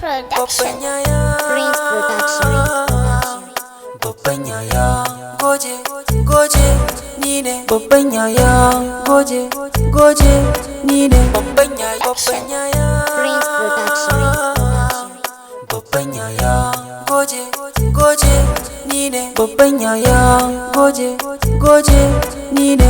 Production. Prince Production. Babban yaya goje goje ni ne. Babban yaya goje goje ni ne. Babban yaya Prince Production. Babban yaya goje goje ni ne. Babban yaya goje goje ni ne.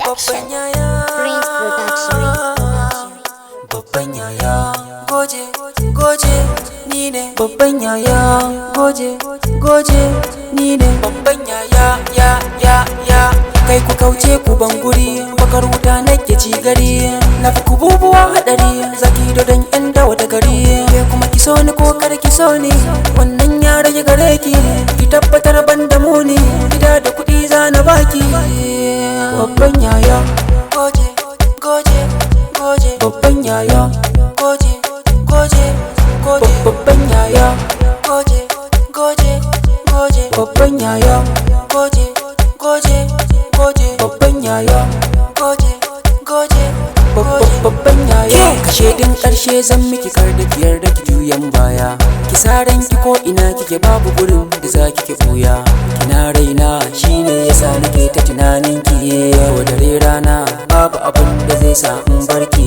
Babban yaya Prince Production. Babban yaya goje goje ni ne. Babban yaya goje goje ni ne. Babban yaya ya kai ku kauce ku banguri. Bakar wuta nake ci gari, na fi ku bubuwa hadari. Zaki da dan yan dawa da gari, kuma ki so ni ko kar ki so ni, wannan ya rage gare ki. Ki tabbatar ban da muni, gida da kuɗi za na baki. Babban yaya goje goje goje. Babban yaya goje goje goje. Babban yaya goje goje goje. Babban yaya goje goje goje. Babban yaya goje goje goje. Babban yaya kashe din karshe zan miki kar da biyar da ki juyan baya. Ki saran ki ko ina kike babu gurin da za ki buya. Kina raina shine yasa nake ta tunanin ki. Yau dare rana babu abin da zai sa in barki.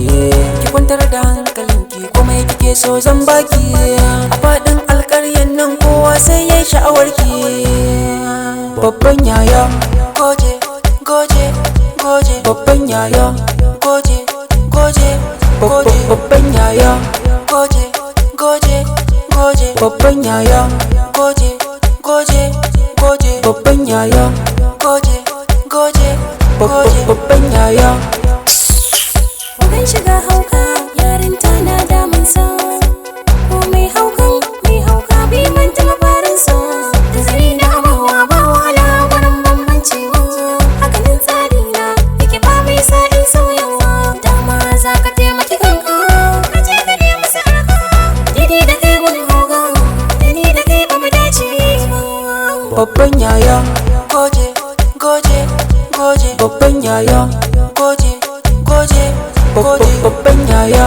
Ki kwantar da hankalinki, komai kike so zan baki. A faɗin alƙaryan nan kowa sai yayi sha'awar ki. Babban yaya goje goje goje. Babban yaya goje goje goje. Babban yaya goje goje goje. Babban yaya goje goje goje. Babban yaya goje goje goje. Babban yaya Wagan shiga hauka yarinta na damunsa, ko mai hauka bi manta mafarinsa. Da zari na abuwa ba wala wurin bambancewa, hakanin tsari na yake ba mai sa'in sauyawa. Dama za ka taimaki kanka, ka je ka nemi sa'arka. Daidai da kai gudun hauka, da ni da kai ba mu dace ba. Babban yaya goje goje goje. Babban yaya goje goje goje. Babban yaya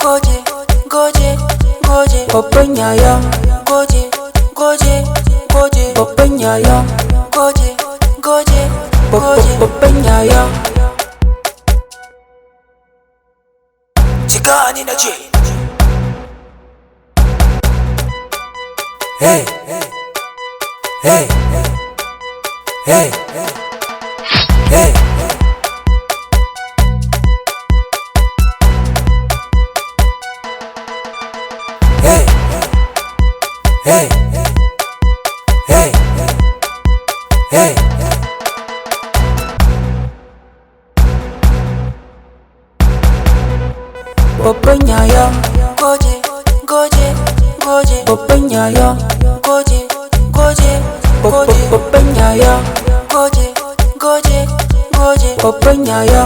goje goje goje. Babban yaya goje goje goje. Babban yaya goje goje goje. Babban yaya cika ni na ce. Hey hey hey hey hey. Hey, hey, hey, hey. Babban yaya goje goje goje. Babban yaya goje goje goje. Babban yaya goje goje goje. Babban yaya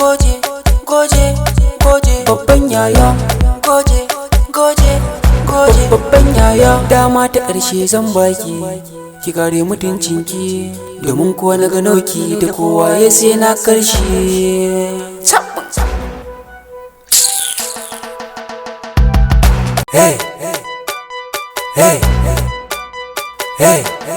goje goje goje. Babban yaya goje goje goje. Babban yaya dama ta ƙarshe zan baki, ki kare mutuncinki, domin kuwa na gano ki da kowa ya sai na karshe. Hey hey hey hey.